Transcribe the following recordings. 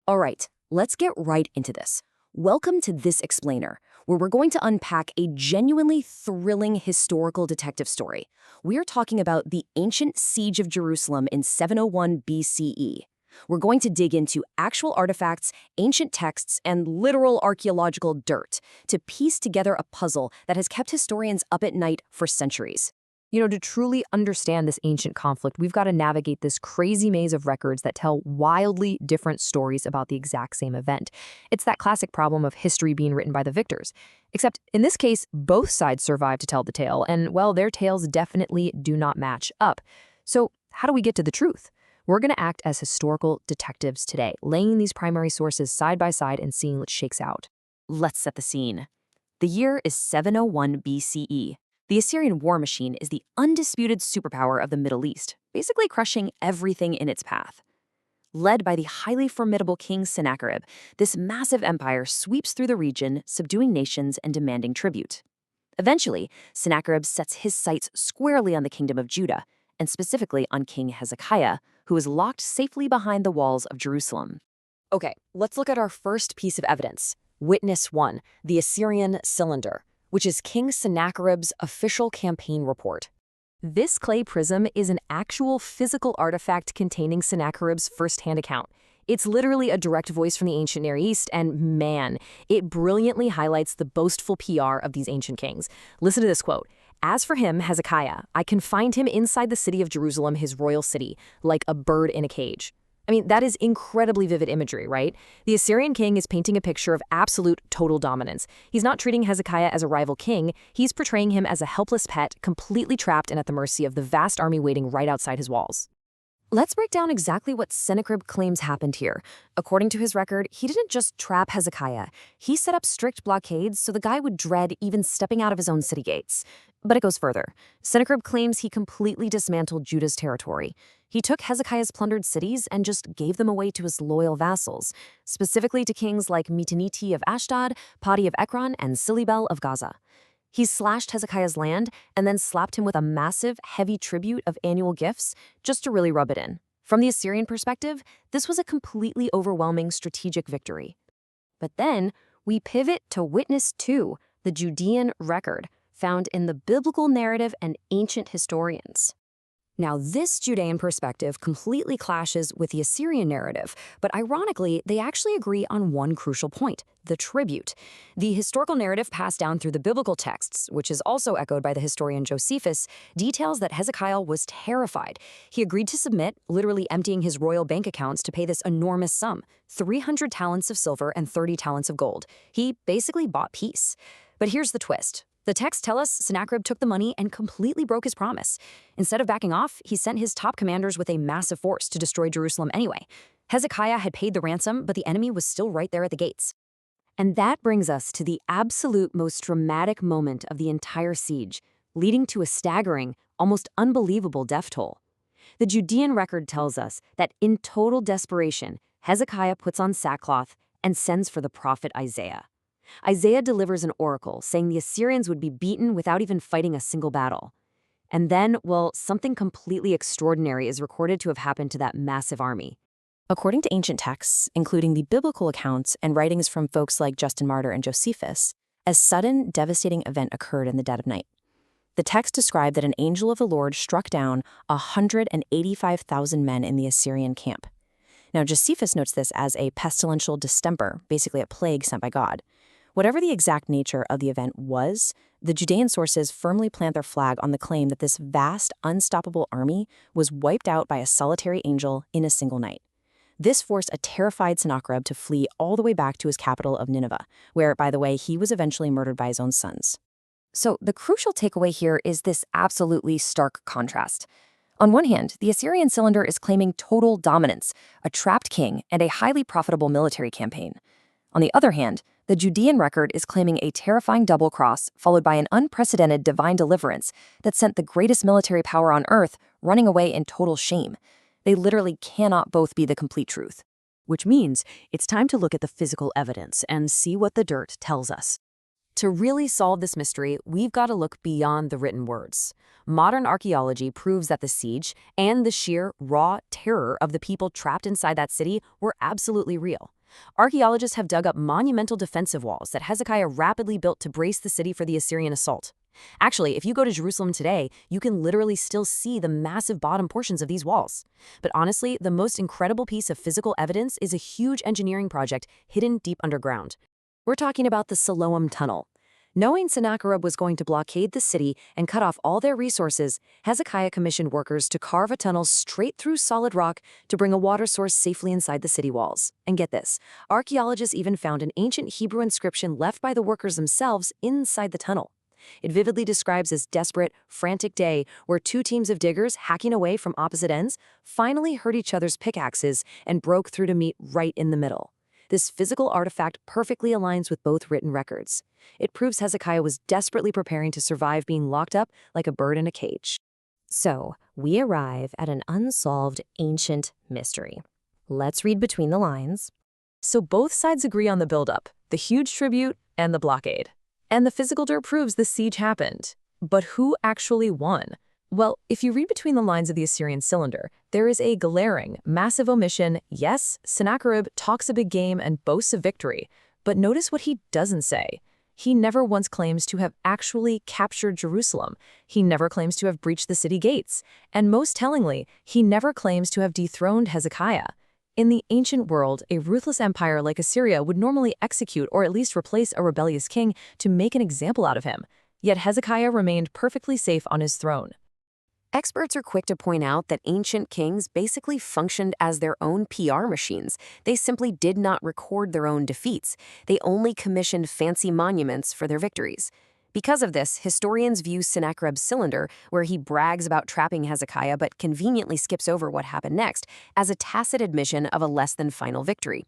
All right, let's get right into this. Welcome to This Explainer, where we're going to unpack a genuinely thrilling historical detective story. We are talking about the ancient siege of Jerusalem in 701 BCE. We're going to dig into actual artifacts, ancient texts, and literal archaeological dirt to piece together a puzzle that has kept historians up at night for centuries. To truly understand this ancient conflict, we've got to navigate this crazy maze of records that tell wildly different stories about the exact same event. It's that classic problem of history being written by the victors. Except in this case, both sides survive to tell the tale, and, well, their tales definitely do not match up. So how do we get to the truth? We're going to act as historical detectives today, laying these primary sources side by side and seeing what shakes out. Let's set the scene. The year is 701 BCE. The Assyrian war machine is the undisputed superpower of the Middle East, basically crushing everything in its path. Led by the highly formidable King Sennacherib, this massive empire sweeps through the region, subduing nations and demanding tribute. Eventually, Sennacherib sets his sights squarely on the kingdom of Judah, and specifically on King Hezekiah, who is locked safely behind the walls of Jerusalem. Okay, let's look at our first piece of evidence. Witness 1, the Assyrian cylinder, which is King Sennacherib's official campaign report. This clay prism is an actual physical artifact containing Sennacherib's first-hand account. It's literally a direct voice from the ancient Near East, and man, it brilliantly highlights the boastful PR of these ancient kings. Listen to this quote. "As for him, Hezekiah, I confined him inside the city of Jerusalem, his royal city, like a bird in a cage." That is incredibly vivid imagery, right? The Assyrian king is painting a picture of absolute total dominance. He's not treating Hezekiah as a rival king. He's portraying him as a helpless pet, completely trapped and at the mercy of the vast army waiting right outside his walls. Let's break down exactly what Sennacherib claims happened here. According to his record, he didn't just trap Hezekiah. He set up strict blockades so the guy would dread even stepping out of his own city gates. But it goes further. Sennacherib claims he completely dismantled Judah's territory. He took Hezekiah's plundered cities and just gave them away to his loyal vassals, specifically to kings like Mitaniti of Ashdod, Padi of Ekron, and Silibel of Gaza. He slashed Hezekiah's land and then slapped him with a massive, heavy tribute of annual gifts just to really rub it in. From the Assyrian perspective, this was a completely overwhelming strategic victory. But then we pivot to Witness 2, the Judean record, found in the biblical narrative and ancient historians. Now, this Judean perspective completely clashes with the Assyrian narrative, but ironically, they actually agree on one crucial point: the tribute. The historical narrative passed down through the biblical texts, which is also echoed by the historian Josephus, details that Hezekiah was terrified. He agreed to submit, literally emptying his royal bank accounts to pay this enormous sum, 300 talents of silver and 30 talents of gold. He basically bought peace. But here's the twist. The texts tell us Sennacherib took the money and completely broke his promise. Instead of backing off, he sent his top commanders with a massive force to destroy Jerusalem anyway. Hezekiah had paid the ransom, but the enemy was still right there at the gates. And that brings us to the absolute most dramatic moment of the entire siege, leading to a staggering, almost unbelievable death toll. The Judean record tells us that in total desperation, Hezekiah puts on sackcloth and sends for the prophet Isaiah. Isaiah delivers an oracle saying the Assyrians would be beaten without even fighting a single battle. And then, well, something completely extraordinary is recorded to have happened to that massive army. According to ancient texts, including the biblical accounts and writings from folks like Justin Martyr and Josephus, a sudden, devastating event occurred in the dead of night. The text described that an angel of the Lord struck down 185,000 men in the Assyrian camp. Now, Josephus notes this as a pestilential distemper, basically a plague sent by God. Whatever the exact nature of the event was, the Judean sources firmly plant their flag on the claim that this vast, unstoppable army was wiped out by a solitary angel in a single night. This forced a terrified Sennacherib to flee all the way back to his capital of Nineveh, where, by the way, he was eventually murdered by his own sons. So the crucial takeaway here is this absolutely stark contrast. On one hand, the Assyrian cylinder is claiming total dominance, a trapped king, and a highly profitable military campaign. On the other hand, the Judean record is claiming a terrifying double cross followed by an unprecedented divine deliverance that sent the greatest military power on earth running away in total shame. They literally cannot both be the complete truth. Which means it's time to look at the physical evidence and see what the dirt tells us. To really solve this mystery, we've got to look beyond the written words. Modern archaeology proves that the siege and the sheer, raw terror of the people trapped inside that city were absolutely real. Archaeologists have dug up monumental defensive walls that Hezekiah rapidly built to brace the city for the Assyrian assault. Actually, if you go to Jerusalem today, you can literally still see the massive bottom portions of these walls. But honestly, the most incredible piece of physical evidence is a huge engineering project hidden deep underground. We're talking about the Siloam Tunnel. Knowing Sennacherib was going to blockade the city and cut off all their resources, Hezekiah commissioned workers to carve a tunnel straight through solid rock to bring a water source safely inside the city walls. And get this, archaeologists even found an ancient Hebrew inscription left by the workers themselves inside the tunnel. It vividly describes this desperate, frantic day where two teams of diggers hacking away from opposite ends finally hurt each other's pickaxes and broke through to meet right in the middle. This physical artifact perfectly aligns with both written records. It proves Hezekiah was desperately preparing to survive being locked up like a bird in a cage. So, we arrive at an unsolved ancient mystery. Let's read between the lines. So both sides agree on the buildup, the huge tribute, and the blockade. And the physical dirt proves the siege happened. But who actually won? Well, if you read between the lines of the Assyrian cylinder, there is a glaring, massive omission. Yes, Sennacherib talks a big game and boasts of victory, but notice what he doesn't say. He never once claims to have actually captured Jerusalem. He never claims to have breached the city gates. And most tellingly, he never claims to have dethroned Hezekiah. In the ancient world, a ruthless empire like Assyria would normally execute or at least replace a rebellious king to make an example out of him. Yet Hezekiah remained perfectly safe on his throne. Experts are quick to point out that ancient kings basically functioned as their own PR machines. They simply did not record their own defeats. They only commissioned fancy monuments for their victories. Because of this, historians view Sennacherib's cylinder, where he brags about trapping Hezekiah but conveniently skips over what happened next, as a tacit admission of a less-than-final victory.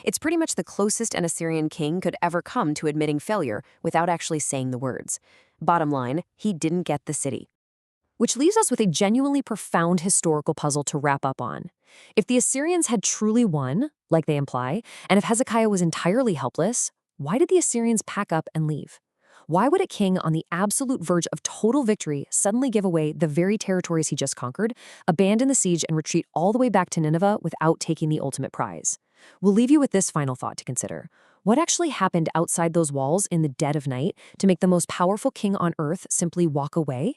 It's pretty much the closest an Assyrian king could ever come to admitting failure without actually saying the words. Bottom line, he didn't get the city. Which leaves us with a genuinely profound historical puzzle to wrap up on. If the Assyrians had truly won, like they imply, and if Hezekiah was entirely helpless, why did the Assyrians pack up and leave? Why would a king on the absolute verge of total victory suddenly give away the very territories he just conquered, abandon the siege, and retreat all the way back to Nineveh without taking the ultimate prize? We'll leave you with this final thought to consider. What actually happened outside those walls in the dead of night to make the most powerful king on earth simply walk away?